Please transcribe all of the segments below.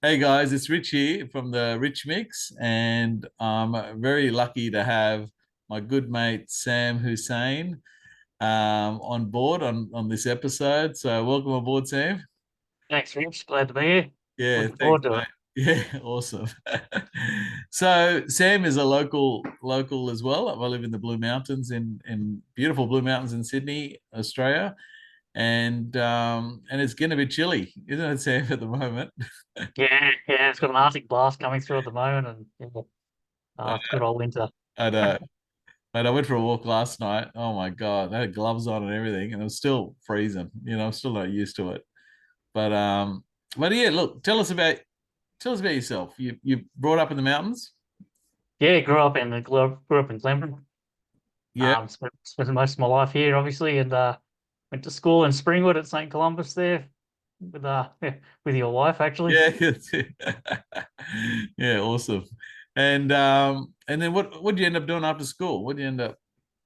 Hey guys, it's Rich here from the Rich Mix, and I'm very lucky to have my good mate Sam Hussain on board on this episode. So welcome aboard, Sam. Thanks, Rich. Glad to be here. Yeah, Looking thanks, forward to mate. it. Yeah, awesome. So Sam is a local as well. I live in the Blue Mountains in beautiful Blue Mountains in Sydney, Australia, and it's going to be chilly, isn't it, Sam, at the moment? Yeah, it's got an Arctic blast coming through at the moment, and I, it's good old winter. I know. Mate, I went for a walk last night. Oh my God, I had gloves on and everything, and it was still freezing. I'm still not used to it. But but yeah, look, tell us about yourself. You brought up in the mountains? Yeah, grew up in Glenbrook. Yeah, Spent most of my life here, obviously, and went to school in Springwood at St. Columbus there with with your wife actually. yeah, yeah, awesome. And then what did you end up doing after school? What did you end up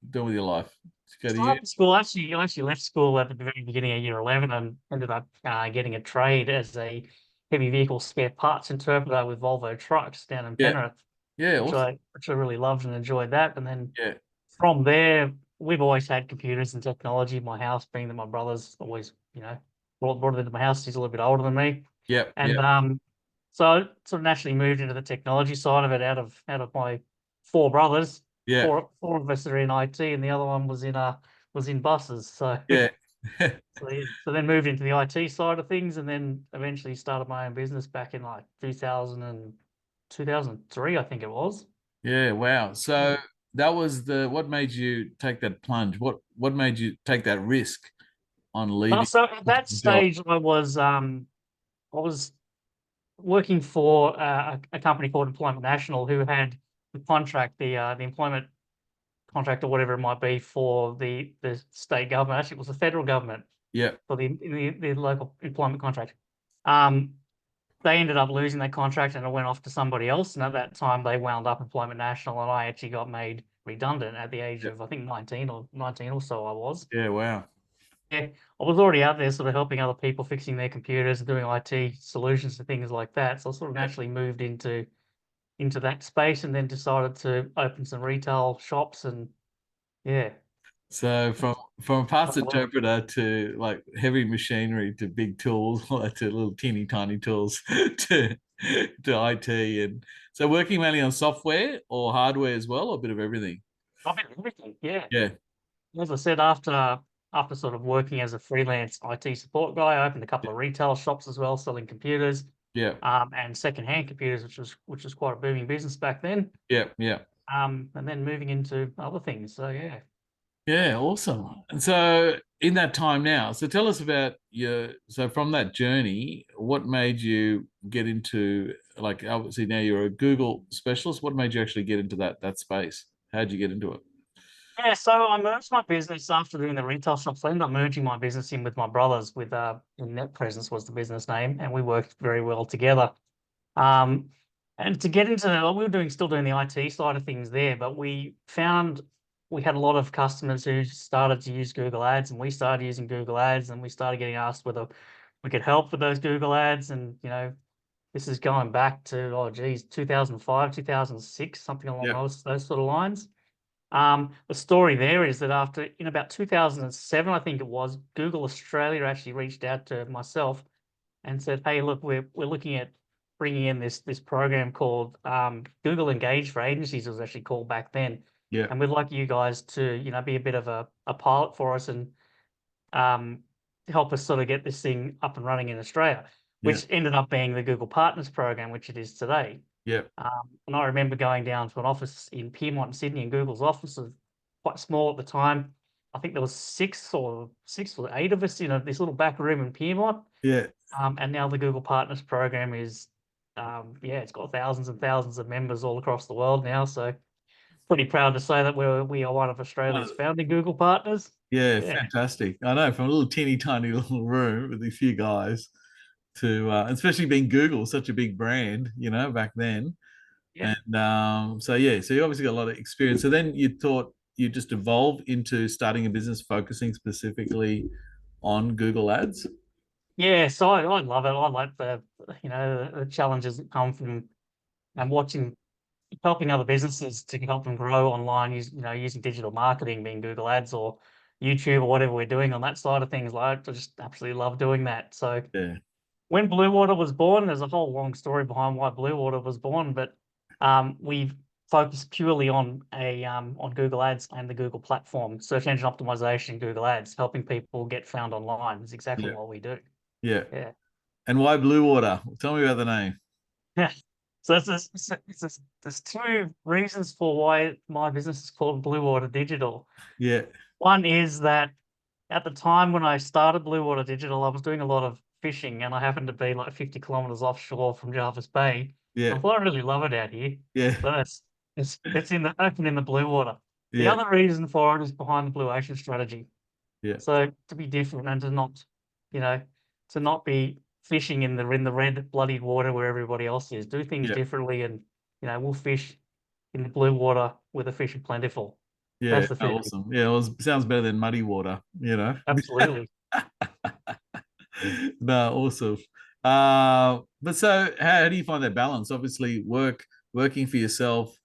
doing with your life? Did you go to So uni? after school, I actually left school at the very beginning of year 11 and ended up getting a trade as a heavy vehicle spare parts interpreter with Volvo trucks down in Yeah, Penrith, yeah, which awesome. I really loved and enjoyed that. And then Yeah, from there, we've always had computers and technology in my house, being that my brother's always, brought it into my house. He's a little bit older than me. yeah, And yeah, so I sort of naturally moved into the technology side of it out of my four brothers. yeah, Four of us are in IT and the other one was in buses. So yeah. so then moved into the IT side of things and then eventually started my own business back in like 2003, I think it was. Yeah, wow. So that was the what made you take that plunge? What made you take that risk on leaving So at that the job? stage, I was working for a company called Employment National, who had the employment contract or whatever it might be for the state government. Actually, it was the federal government Yeah, for the local employment contract. Um, they ended up losing their contract and it went off to somebody else. And at that time, they wound up Employment National, and I actually got made redundant at the age yeah, of I think 19 or so. I was. yeah, wow. Yeah, I was already out there sort of helping other people fixing their computers and doing IT solutions and things like that. So I sort of Yeah. naturally moved into that space and then decided to open some retail shops and yeah. So from parts interpreter to like heavy machinery to big tools, like to little teeny tiny tools to IT, and so working mainly on software or hardware as well, or a bit of everything. I mean, everything, yeah. Yeah, As I said, after sort of working as a freelance IT support guy, I opened a couple of retail shops as well, selling computers, yeah, and secondhand computers, which was quite a booming business back then. yeah, yeah. And then moving into other things. So yeah. Yeah, awesome. And so in that time now, so tell us about so from that journey, what made you get into, like, obviously now you're a Google specialist. What made you actually get into that space? How'd you get into it? Yeah, so I merged my business after doing the retail shops. I ended up merging my business in with my brothers with Net Presence was the business name, and we worked very well together. Um, and to get into we were still doing the IT side of things there, but we found we had a lot of customers who started to use Google Ads, and we started using Google Ads, and we started getting asked whether we could help with those Google Ads. And this is going back to 2005, 2006, something along Yeah, those sort of lines. The story there is that after in about 2007, I think it was, Google Australia actually reached out to myself and said, "Hey, look, we're looking at bringing in this program called Google Engage for Agencies." It was actually called back then, yeah, and we'd like you guys to be a bit of a pilot for us and um, help us sort of get this thing up and running in Australia, yeah, which ended up being the Google Partners Program, which it is today. yeah, And I remember going down to an office in Piermont, in Sydney, and Google's office was quite small at the time. I think there was six or eight of us in this little back room in Piermont. yeah. And now the Google Partners Program is, it's got thousands and thousands of members all across the world now. So pretty proud to say that we are one of One of Australia's the- founding Google partners. yeah, Yeah, fantastic. I know, from a little teeny tiny little room with a few guys to, especially being Google, such a big brand, back then. yeah. And so yeah, so you obviously got a lot of experience. So then you thought you just evolved into starting a business focusing specifically on Google Ads. Yeah, so I love it. I like the challenges that come from and watching helping other businesses to help them grow online, using digital marketing, being Google Ads or YouTube or whatever we're doing on that side of things. Like, I just absolutely love doing that. So Yeah, when Blue Water was born, there's a whole long story behind why Blue Water was born, but we've focused purely on Google Ads and the Google platform, search engine optimization, Google Ads, helping people get found online is exactly yeah, what we do. yeah. Yeah. And why Blue Water? Tell me about the name. Yeah. So there's two reasons for why my business is called Blue Water Digital. Yeah, One is that at the time when I started Blue Water Digital, I was doing a lot of fishing and I happened to be like 50 kilometers offshore from Jarvis Bay. yeah, I thought I really love it out here. yeah, So it's in the open in the blue water. The yeah, other reason for it is behind the blue ocean strategy. yeah, So to be different and you know, to not be fishing in the red bloodied water where everybody else is. Do things yeah, differently, and we'll fish in the blue water where the fish are plentiful. yeah. That's the Oh, theory. awesome. Yeah, well, it sounds better than muddy water, you know. Absolutely. No, awesome. But so how do you find that balance? Obviously, working for yourself,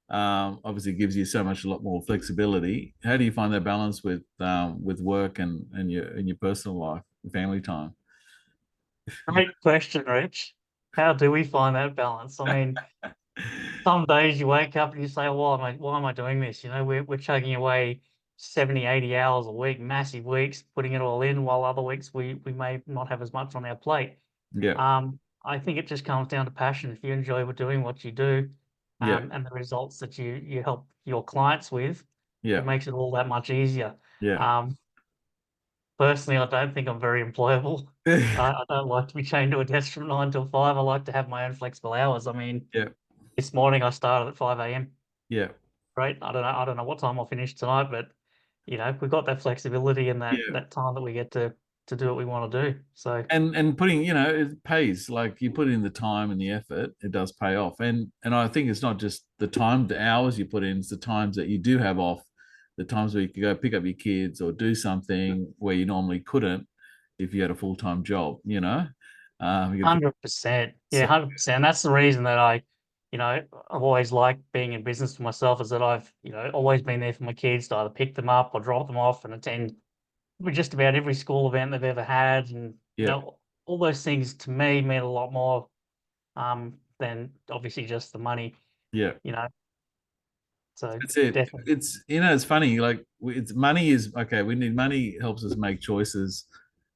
obviously gives you a lot more flexibility. How do you find that balance with work and your personal life, family time? Great question, Rich. How do we find that balance? I mean, some days you wake up and you say, why am I doing this? We're chugging away 70, 80 hours a week, massive weeks, putting it all in, while other weeks we may not have as much on our plate. Yeah, I think it just comes down to passion. If you enjoy doing what you do, yeah, and the results that you help your clients with, yeah, it makes it all that much easier. yeah. Um, Personally, I don't think I'm very employable. I don't like to be chained to a desk from 9 till 5. I like to have my own flexible hours. I mean, Yeah, this morning I started at 5 a.m. yeah, Right? I don't know what time I'll finish tonight, but we've got that flexibility and that yeah. that time that we get to do what we want to do. So And putting, it pays. Like you put in the time and the effort, it does pay off. And I think it's not just the time, the hours you put in, it's the times that you do have off, the times where you could go pick up your kids or do something where you normally couldn't if you had a full-time job, you could, 100%. Yeah, so 100%. That's the reason that I've always liked being in business for myself, is that I've, always been there for my kids to either pick them up or drop them off and attend with just about every school event they've ever had. And, yeah, all those things to me mean a lot more than obviously just the money, yeah. you know. So That's it. definitely It's funny. Like it's money is okay. We need money helps us make choices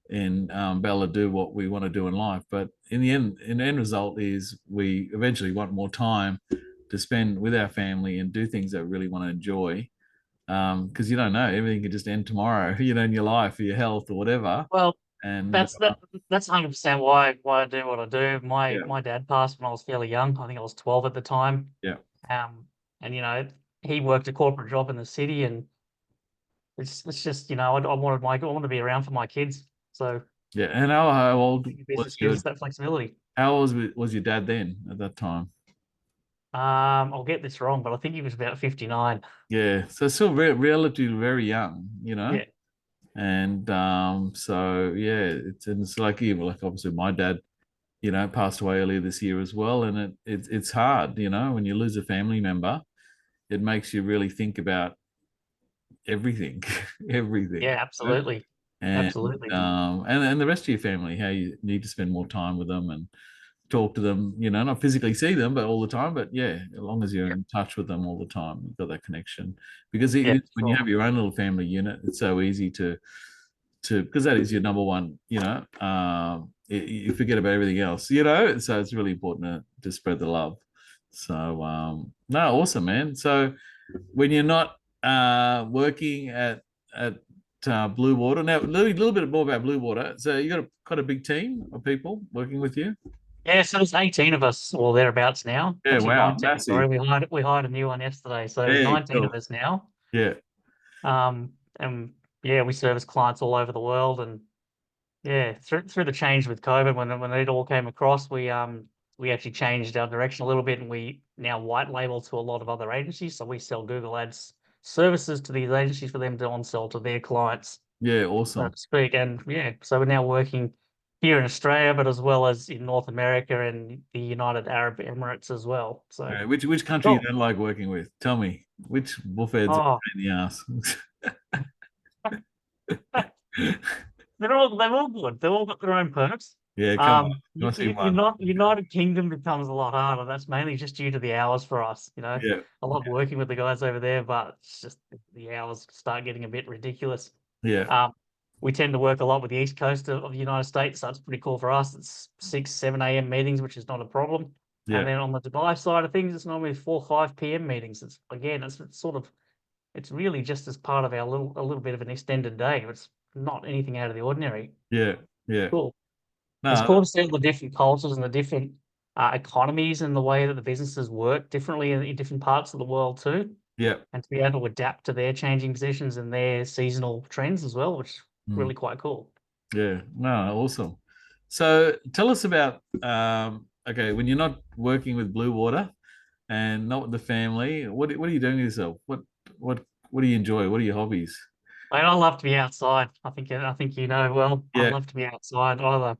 and be able to do what we want to do in life. But in the end result is we eventually want more time to spend with our family and do things that we really want to enjoy. Because you don't know, everything could just end tomorrow, in your life or your health or whatever. well. And That's 100% why I do what I do. My yeah, my dad passed when I was fairly young. I think I was 12 at the time. yeah, Um, and he worked a corporate job in the city, and it's just I wanted to be around for my kids. So yeah. And how old being a was business gives your us that flexibility. how old was your dad then at that time? I'll get this wrong, but I think he was about 59. Yeah, so still relatively very young. Yeah, And so yeah, it's like even like obviously my dad, passed away earlier this year as well, and it's hard, when you lose a family member, it makes you really think about everything, everything, yeah, absolutely, and absolutely. and the rest of your family, how you need to spend more time with them and talk to them, not physically see them, but all the time. But yeah, as long as you're Yeah, in touch with them all the time, you've got that connection. Because yeah, when you sure. have your own little family unit, it's so easy to because that is your number one, you forget about everything else, so it's really important to spread the love. So no, awesome, man. So when you're not working at Blue Water, now a little bit more about Blue Water. So you got quite a big team of people working with you. Yeah, so there's 18 of us, or thereabouts now. Yeah, Actually, wow, 19. massive. Sorry, we hired a new one yesterday. So there's Yeah, 19 of cool. us now. Yeah, And yeah, we service clients all over the world. And yeah, through the change with COVID, when it all came across, we actually changed our direction a little bit, and we now white label to a lot of other agencies. So we sell Google Ads services to these agencies for them to on sell to their clients, yeah, so awesome. to speak. And yeah, so we're now working here in Australia, but as well as in North America and the United Arab Emirates as well. So, Okay, which country you cool. don't like working with? Tell me. Which bullfeds are Oh, a pain in the ass? they've all good. They've all got their own perks. Yeah, come on. You must be You're one. not United Kingdom becomes a lot harder. That's mainly just due to the hours for us. Yeah, I love working with the guys over there, but it's just the hours start getting a bit ridiculous. yeah, Um, we tend to work a lot with the East Coast of the United States, so it's pretty cool for us. It's 6, 7 a.m. meetings, which is not a problem. And yeah, then on the Dubai side of things, it's normally 4, 5 p.m. meetings. It's sort of it's really just as part of our a little bit of an extended day. It's not anything out of the ordinary. yeah, yeah. Cool. It's No, cool to see all the different cultures and the different economies and the way that the businesses work differently in different parts of the world too, yeah. and to be able to adapt to their changing positions and their seasonal trends as well, which is Mm, really quite cool. yeah, no, awesome. So tell us about okay, when you're not working with Blue Water and not with the family, what are you doing with yourself? What what do you enjoy? What are your hobbies? I love to be outside. I think well. I Yeah, love to be outside. Either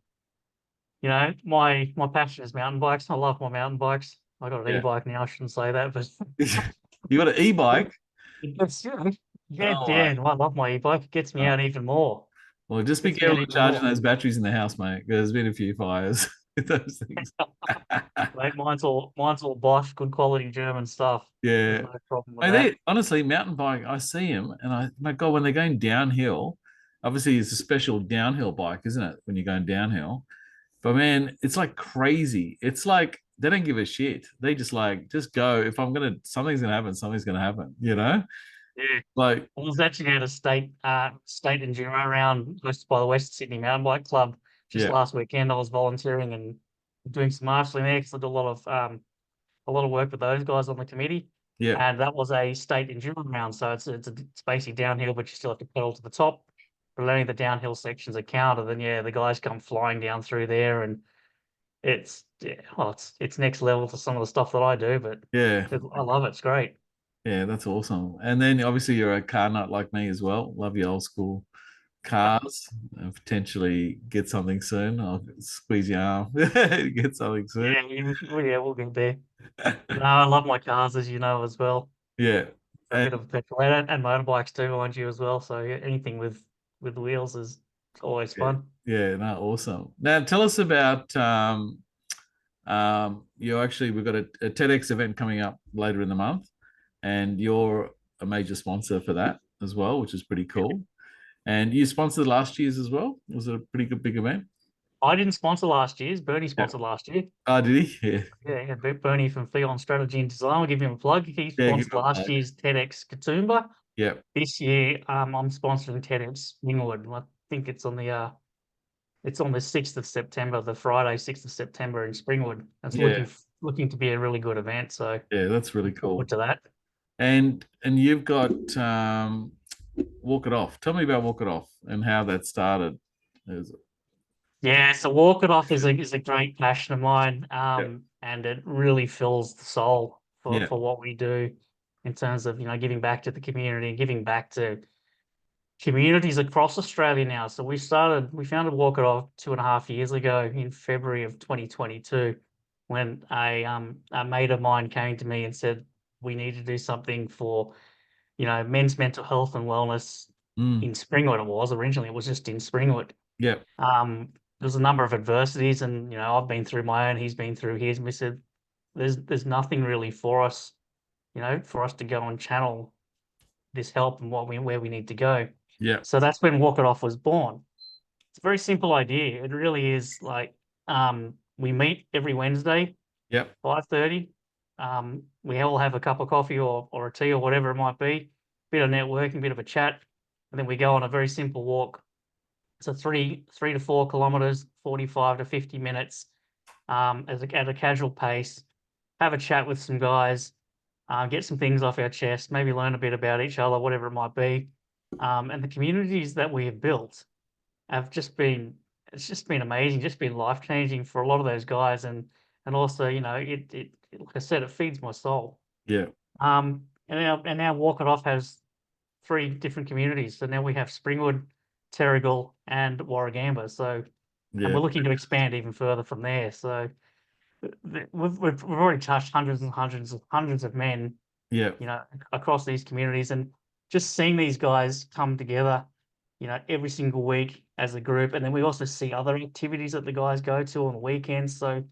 my passion is mountain bikes. I love my mountain bikes. I got an yeah. e-bike now. I shouldn't say that, but You got an e-bike? it's yeah, Oh my. yeah. I love my e-bike. It gets me Oh. out even more. Well, just be Gets me out careful of even charging more. those batteries in the house, mate. There's been a few fires with those things. Mate, mine's all Bosch, good quality German stuff. There's Yeah. no problem with I that. they honestly mountain bike. I see them, and my God, when they're going downhill, obviously it's a special downhill bike, isn't it? When you're going downhill, but man, it's like crazy. It's like they don't give a shit. They just go. If I'm gonna, something's gonna happen. Something's gonna happen. You know, Yeah. like I was actually at a state enduro round hosted by the West Sydney Mountain Bike Club just yeah, last weekend. I was volunteering and doing some marshalling there because I do a lot of work with those guys on the committee. yeah, And that was a state enduro round, so it's basically downhill, but you still have to pedal to the top. But only the downhill sections are counted. And yeah, the guys come flying down through there, and it's next level to some of the stuff that I do. But yeah, I love it. It's great. yeah. That's awesome. And then obviously you're a car nut like me as well. Love your old school cars and potentially get something soon. I'll squeeze your arm, get something soon. We'll get there. No, I love my cars, as you know, as well. Yeah. A And bit of a petrol and motorbikes too, mind you, as well. So yeah, anything with wheels is always yeah, fun. yeah, no, awesome. Now tell us about you actually we've got a TEDx event coming up later in the month, and you're a major sponsor for that as well, which is pretty cool. And you sponsored last year's as well. Was it a pretty good big event? I didn't sponsor last year's. Bernie Yeah. sponsored last year. Oh, did he? Yeah. Yeah, Bernie from Theon Strategy and Design. I'll give him a plug. He Yeah, give sponsored him a last plug. year's TEDx Katoomba. Yeah. This year, I'm sponsoring TEDx Springwood. I think it's on the 6th of September, the Friday, 6th of September in Springwood. It's Yeah. looking to be a really good event. So Yeah, that's really look forward cool. to that. And you've got Walk It Off. Tell me about Walk It Off and how that started. Is- Yeah, so Walk It Off is a great passion of mine. Yeah. And it really fills the soul Yeah. for what we do in terms of, giving back to the community and giving back to communities across Australia now. So we founded Walk It Off 2.5 years ago in February of 2022, when a mate of mine came to me and said we need to do something for, men's mental health and wellness Mm. in Springwood. It was just in Springwood. Yeah. There's a number of adversities, and I've been through my own, he's been through his, and we said there's nothing really for us, for us to go and channel this help and where we need to go. Yeah. So that's when Walk It Off was born. It's a very simple idea. It really is like we meet every Wednesday, Yeah. 5:30. We all have a cup of coffee or a tea or whatever it might be, bit of networking, bit of a chat, and then we go on a very simple walk. So 3 to 4 kilometers, 45 to 50 minutes, at a casual pace. Have a chat with some guys, get some things off our chest, maybe learn a bit about each other, whatever it might be. And the communities that we have built have it's just been amazing, just been life changing for a lot of those guys, and also like I said, it feeds my soul. Yeah. And now Walk It Off has 3 different communities. So now we have Springwood, Terrigal, and Warragamba. So and Yeah. we're looking to expand even further from there. So we've already touched hundreds of men, Yeah. across these communities, and just seeing these guys come together, every single week as a group, and then we also see other activities that the guys go to on the weekends. So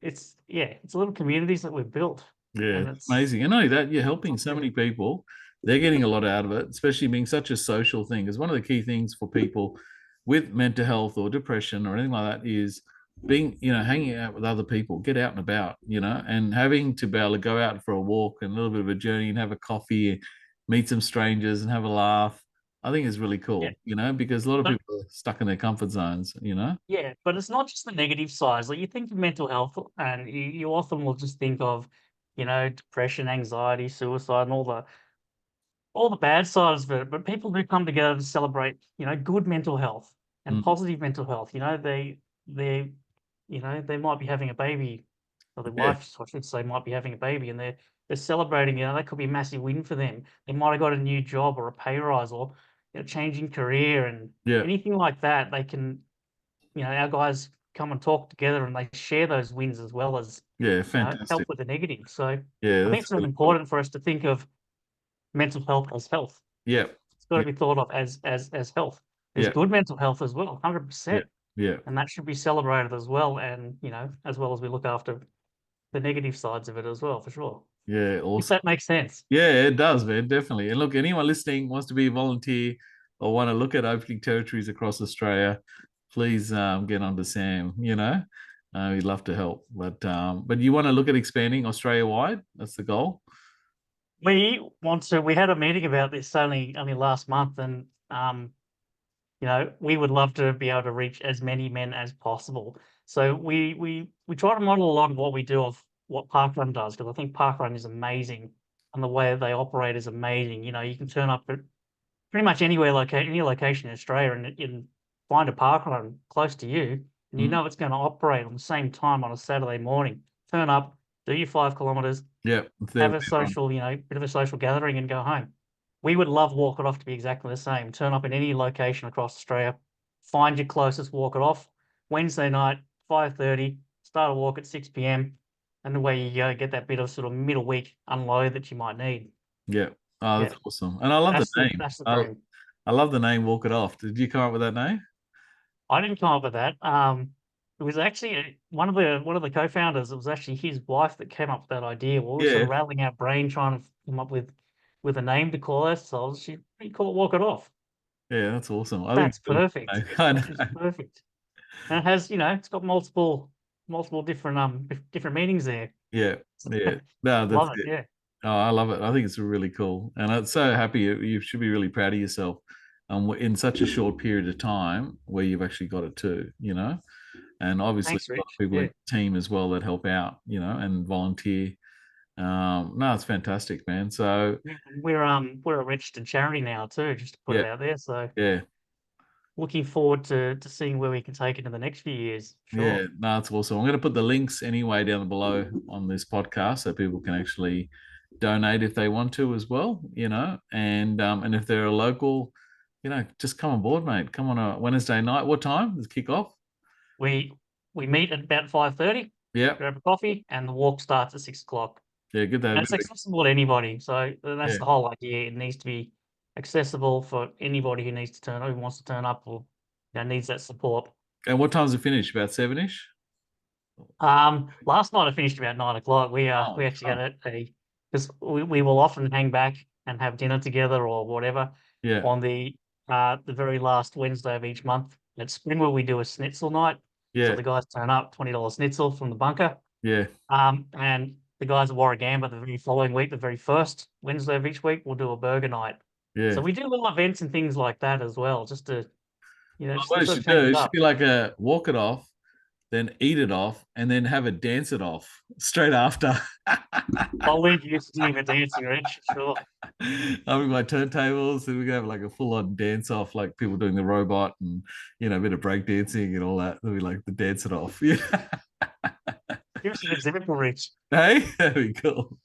it's little communities that we've built, Yeah, and it's it's amazing. And not only that, you're helping not so good. many people. They're getting a lot out of it, especially being such a social thing. Because one of the key things for people with mental health or depression or anything like that is being, hanging out with other people, get out and about, and having to be able to go out for a walk and a little bit of a journey and have a coffee, meet some strangers and have a laugh. I think is really Yeah, cool, because a lot of but people are stuck in their comfort zones. yeah, but it's not just the negative sides. Like, you think of mental health, and you often will just think of, depression, anxiety, suicide, and all the bad sides of it. But people do come together to celebrate, good mental health and Mm, positive mental health. They they might be having a baby, or their yeah, wife, I should say, might be having a baby, and they're celebrating. That could be a massive win for them. They might have got a new job or a pay rise, or changing career, and yeah, anything like that. They can, our guys come and talk together, and they share those wins as well as, yeah, help fantastic. with the negative. So Yeah, I think that's it's really really cool. important for us to think of mental health as health. Yeah, It's got to yeah, be thought of as health. There's yeah, good mental health as well, yeah, 100%, yeah. and that should be celebrated as well. And as well as we look after the negative sides of it as well, for sure. Yeah, If awesome. that makes sense. Yeah, it does, man, definitely. And look, anyone listening wants to be a volunteer or want to look at opening territories across Australia, please get on to Sam. He'd love to help. But you want to look at expanding Australia wide? That's the goal. We had a meeting about this only last month, and we would love to be able to reach as many men as possible. So we try to model a lot of what we do of what Parkrun does, because I think Parkrun is amazing, and the way that they operate is amazing. You can turn up at pretty much any location in Australia, and find a Parkrun close to you, and Mhm. it's going to operate on the same time on a Saturday morning. Turn up, do your 5 kilometers, Yeah, it's there have with a everyone. social, bit of a social gathering, and go home. We would love Walk It Off to be exactly the same. Turn up in any location across Australia, find your closest Walk It Off. Wednesday night, 5:30, start a walk at 6 p.m. And away you go, get that bit of sort of middle week unload that you might need. Yeah. Oh, Yeah, that's awesome. And I love the name. that's the I, dream. I love the name Walk It Off. Did you come up with that name? I didn't come up with that. It was actually one of the co-founders. It was actually his wife that came up with that idea. We were sort Yeah. of rattling our brain trying to come up with a name to call ourselves. We call it Walk It Off. Yeah, that's awesome. I think That's it's really perfect. cool. I That is know. perfect. And it has, it's got multiple different different meanings there. Yeah. Yeah. No, that's Love it. it. Yeah. Oh, I love it. I think it's really cool, and I'm so happy. You should be really proud of yourself, in such a short period of time where you've actually got it too. And obviously Thanks, a lot of Rich. people in Yeah. the team as well that help out, and volunteer. No, it's fantastic, man. So Yeah, and we're a registered charity now too, just to put yeah, it out there. So yeah, looking forward to seeing where we can take it in the next few years. yeah. Sure. No, it's awesome. I'm going to put the links anyway down below on this podcast so people can actually donate if they want to as well. And if they're a local, just come on board, mate. Come on a Wednesday night. What time is kick off? We we meet at about 5:30, Yeah, grab a coffee, and the walk starts at 6 o'clock. yeah. Good to have And a it's bit accessible to anybody. So that's yeah. the whole idea. It needs to be accessible for anybody who needs to who wants to turn up, or needs that support. And what time's it finish? About 7ish? Last night I finished about 9 o'clock. We Oh, actually oh, had because we will often hang back and have dinner together or whatever yeah, on the very last Wednesday of each month. At Springwood we do a schnitzel night. So yeah, the guys turn up, $20 schnitzel from the bunker. yeah, And the guys at Warragamba the very following week, the very first Wednesday of each week, we'll do a burger night. yeah. So we do little events and things like that as well, just to, just What to it sort of should do, change it it should up. be like a walk it off, then eat it off, and then have a dance it off straight after. I'll leave you to doing the dancing, Rich, sure. I'll bring my turntables, and we can have like a full on dance off, like people doing the robot and a bit of break dancing and all that. It'll be like the dance it off. Yeah. Give us an example, Rich. Hey, that'd be cool.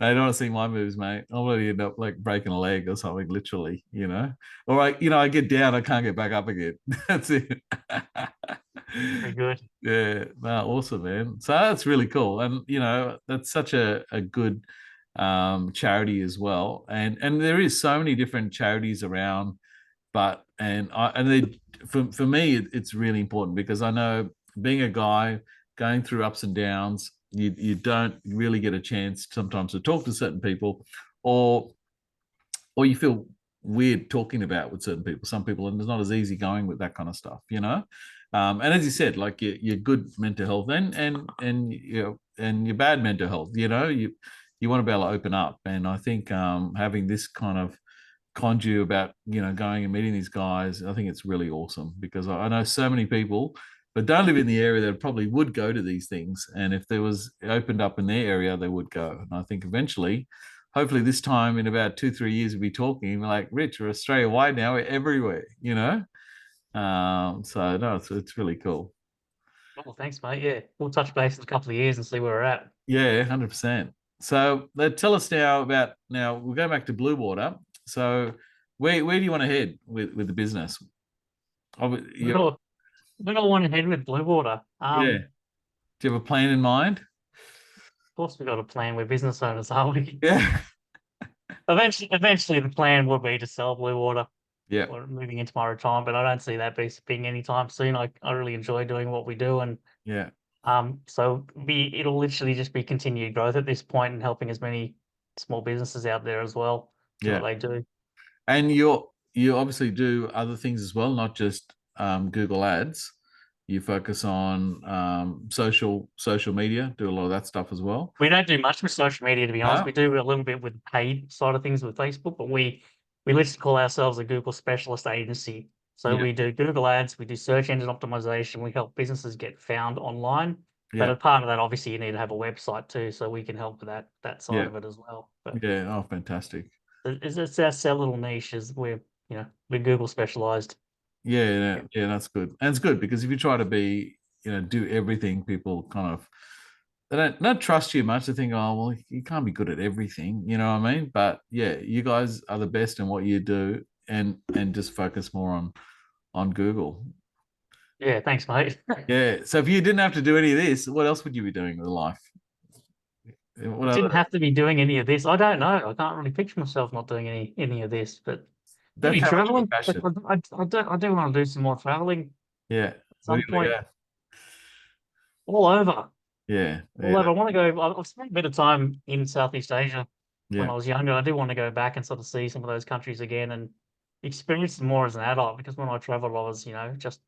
They don't want to see my moves, mate. I'll probably end up like breaking a leg or something, literally, Or I get down, I can't get back up again. That's it. Very good. Yeah, no, awesome, man. So that's really cool. And that's such a good charity as well. And there is so many different charities around, but for me it's really important because I know being a guy going through ups and downs, you don't really get a chance sometimes to talk to certain people, or you feel weird talking about with certain people, some people, and it's not as easy going with that kind of stuff. And as you said, like your good mental health and your bad mental health, you want to be able to open up. And I think having this kind of conjure about going and meeting these guys, I think it's really awesome because I know so many people but don't live in the area that probably would go to these things, and if there was opened up in their area they would go. And I think eventually, hopefully this time in about 2-3 years we'll be talking like, Rich, we're Australia wide now, we're everywhere. So no, it's really cool. Well, thanks, mate. Yeah, we'll touch base in a couple of years and see where we're at. Yeah, 100%. So tell us now we'll go back to Blue Water. So where do you want to head with the business? We're Yeah. gonna, we're gonna want to head with Blue Water. Yeah. Do you have a plan in mind? Of course, we've got a plan. We're business owners, aren't we? Yeah. Eventually, the plan will be to sell Blue Water. Yeah. Or moving into my retirement, but I don't see that being anytime soon. I really enjoy doing what we do, and Yeah. so it'll literally just be continued growth at this point and helping as many small businesses out there as well do what Yeah. they do. And you obviously do other things as well, not just Google Ads. You focus on social media, do a lot of that stuff as well. We don't do much with social media, to be honest. No? We do a little bit with paid side of things with Facebook, but we literally call ourselves a Google specialist agency. So Yeah. we do Google Ads, we do search engine optimization, we help businesses get found online. But Yeah. as part of that, obviously, you need to have a website too, so we can help with that side Yeah. of it as well. But Yeah. Oh, fantastic. it's our little niche is we're Google specialized. Yeah, yeah, yeah, that's good. And it's good because if you try to do everything, people kind of they don't trust you much. They think, oh well, you can't be good at everything, you know what I mean? But yeah, you guys are the best in what you do, and just focus more on Google. Yeah, thanks, mate. Yeah. So if you didn't have to do any of this, what else would you be doing with life? What Didn't other? have to be doing any of this. I don't know. I can't really picture myself not doing any of this, but That's maybe how much of a traveling. Like, passion. I do want to do some more traveling Yeah. at Where some do you want point, to go? all over. Yeah. All over. Yeah. I want to go. I've spent a bit of time in Southeast Asia when Yeah. I was younger. I do want to go back and sort of see some of those countries again and experience them more as an adult, because when I traveled, I was, just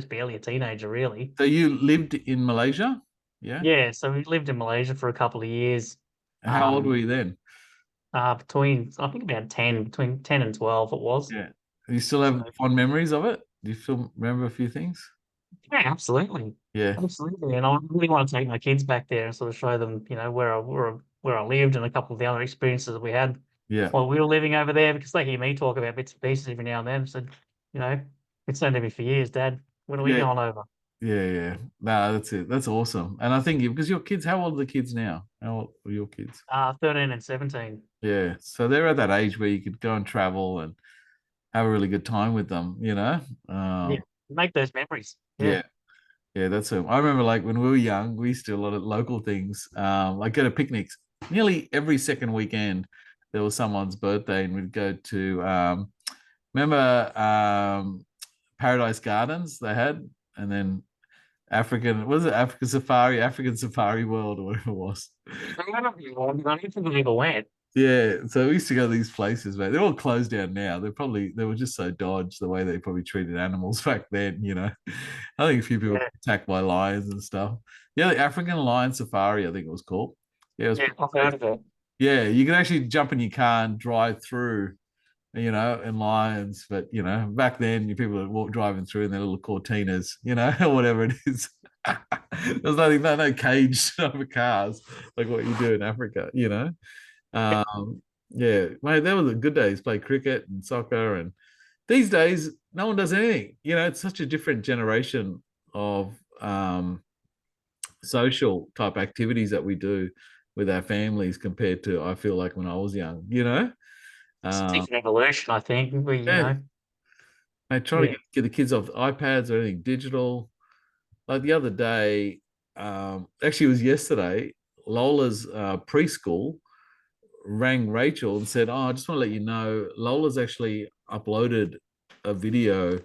barely a teenager, really. So you lived in Malaysia? Yeah. Yeah, so we lived in Malaysia for a couple of years. How old were you then? Between I think between 10 and 12 it was. Yeah. You still So have fond memories of it? Do you still remember a few things? yeah, absolutely. Yeah. Absolutely. And I really want to take my kids back there and sort of show them, where I lived and a couple of the other experiences that we had Yeah. while we were living over there, because they hear me talk about bits and pieces every now and then. Said, it's known to me for years, Dad. When are we Yeah. going over? Yeah. Yeah. No, that's it. That's awesome. And I think because your kids, how old are the kids now? How old are your kids? 13 and 17. Yeah. So they're at that age where you could go and travel and have a really good time with them. Yeah. Um, Make those memories. Yeah. yeah. Yeah, that's it. I remember like when we were young, we used to do a lot of local things, like go to picnics. Nearly every second weekend, there was someone's birthday, and we'd go to remember Paradise Gardens they had, and then African Safari World, or whatever it was. I don't think I ever went. Yeah, so we used to go to these places, mate. They're all closed down now. They were just so dodged the way they probably treated animals back then. I think a few people got Yeah. attacked by lions and stuff. Yeah, the African Lion Safari, I think it was called. Yeah, it was Yeah, pretty I've crazy. heard of it. Yeah, you could actually jump in your car and drive through, in lions. But back then, you people would walk driving through in their little Cortinas, or whatever it is. There's no cage over cars like what you do in Africa. Yeah, mate, that was the good days. Play cricket and soccer, and these days no one does anything. It's such a different generation of social type activities that we do. with our families compared to I feel like when I was young, you know. It's a Um, different evolution, I think. yeah, mate, trying to Yeah. get the kids off iPads or anything digital. Like the other day, actually, it was yesterday. Lola's preschool rang Rachel and said, "Oh, I just want to let you know, Lola's actually uploaded a video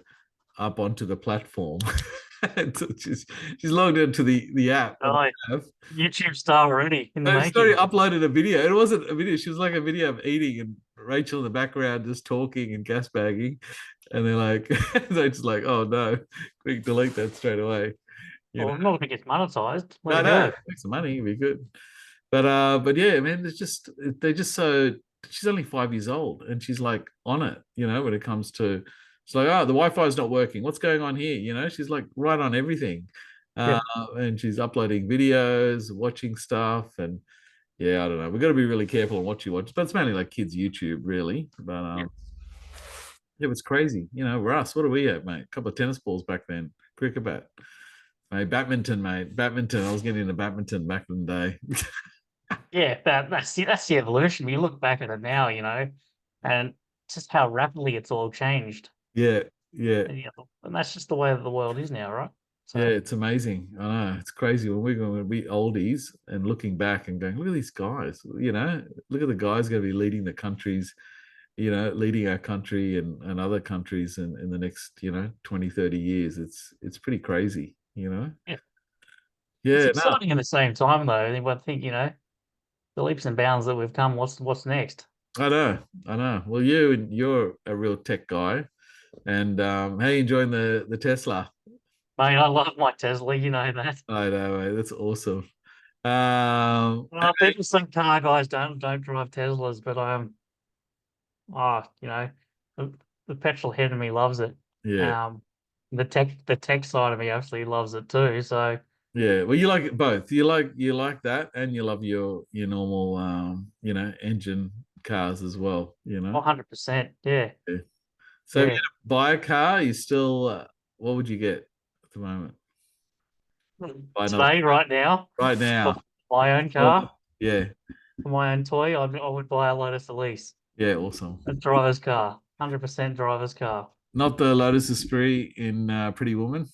up onto the platform." So she's logged into the app that Oh, they have. YouTube star already in the And she already making. uploaded a video. It wasn't a video. She was like a video of eating and Rachel in the background just talking and gas bagging. And they're like, they're just like, oh no, quick, delete that straight away. You know, Well, not if it gets monetized. Let no, it no, go. make some money, it'd be good. But yeah, man, it's just they're just so. She's only 5 years old, and she's like on it. You know, when it comes to, she's like, oh, the Wi-Fi is not working. What's going on here? You know, she's like right on everything, uh, Yep. and she's uploading videos, watching stuff, and yeah, I don't know. We've got to be really careful on what you watch, but it's mainly like kids' YouTube, really. But Yep. yeah, it's crazy. You know, Russ, what are we at, mate? A couple of tennis balls back then, cricket bat, mate, badminton, mate, badminton. I was getting into badminton back in the day. Yeah, that's the evolution. You look back at it now, and just how rapidly it's all changed. Yeah, yeah, And that's just the way that the world is now, right? yeah. So It's amazing. I know it's crazy when we're going to be oldies and looking back and going, look at these guys. You know, look at the guys going to be leading the countries. You know, leading our country and other countries in the next 20, 30 years. It's pretty crazy. You know. yeah, it's Yeah. No. exciting at the same time, though. I think the leaps and bounds that we've come. What's next? I know. I know. Well, you're a real tech guy, and how you enjoying the Tesla? Mate, I love my Tesla. You know that. I know, mate. That's awesome. People think car guys don't drive Teslas, but oh, the, the petrol head of me loves it. Yeah. Um, the tech side of me absolutely loves it too. So Yeah, well, you like it both. You like that, and you love your normal, engine cars as well. 100%. Yeah, Yeah. So, if you yeah. had to buy a car, you still, what would you get at the moment? Buy another Today, right now, right for now. my own Well, car, yeah, for my own toy, I would buy a Lotus Elise, yeah, awesome. a driver's car, 100% driver's car. Not the Lotus Esprit in Pretty Woman.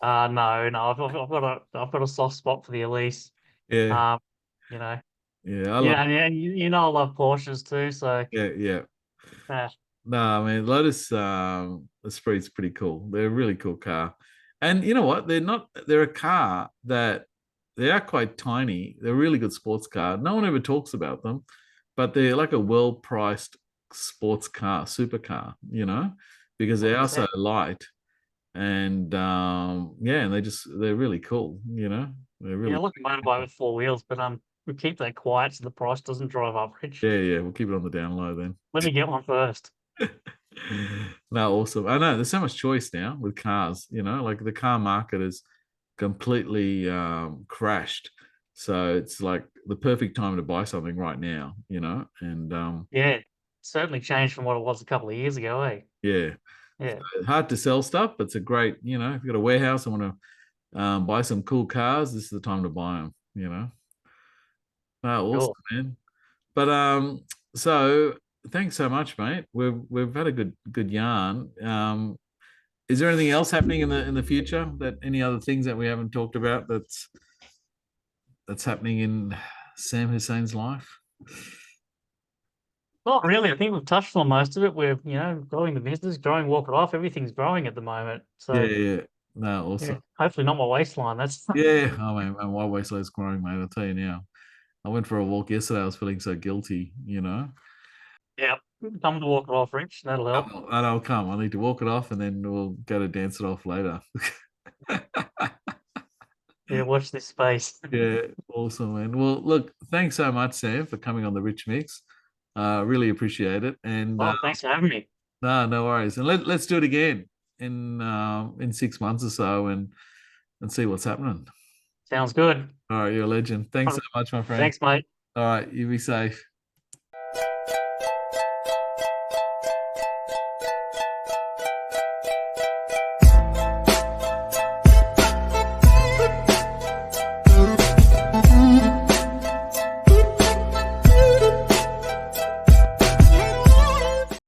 No, no, I've got a soft spot for the Elise. Yeah, Um, you know, yeah, I love. and I love Porsches too. So, Yeah, yeah. uh, No, I mean Lotus Esprit's pretty cool. They're a really cool car. And you know what? They're a car that they are quite tiny. They're a really good sports car. No one ever talks about them, but they're like a well-priced sports car, supercar, because they are so 100%. light and yeah, and they're really cool, They're Yeah, really look, a motorbike with four wheels, but we keep that quiet so the price doesn't drive up, Rich. yeah, yeah. We'll keep it on the down low then. Let me get one first. No, awesome. I know there's so much choice now with cars, like the car market is completely crashed. So it's like the perfect time to buy something right now, and Yeah, certainly changed from what it was a couple of years ago, eh? yeah, Yeah, hard to sell stuff, but it's a great, if you've got a warehouse and want to buy some cool cars, this is the time to buy them. No, awesome, sure. man. But so thanks so much, mate. We've had a good yarn. Is there anything else happening in the future that any other things that we haven't talked about that's happening in Sam Hussein's life? Not really. I think we've touched on most of it. We're, growing the business, growing Walk It Off. Everything's growing at the moment. Yeah, So, yeah, yeah. No, yeah, awesome. hopefully not my waistline. That's, Yeah, oh man, my waistline's growing, mate. I'll tell you now. I went for a walk yesterday. I was feeling so guilty. yeah, come to Walk It Off, Rich. That'll help. And I'll come. I need to walk it off, and then we'll go to dance it off later. Yeah, watch this space. Yeah, awesome, man. Well, look, thanks so much, Sam, for coming on the Rich Mix. Really appreciate it. And Oh, thanks for having me. no worries. And let's do it again in 6 months or so, and see what's happening. Sounds good. All right, you're a legend. Thanks so much, my friend. Thanks, mate. All right, you be safe.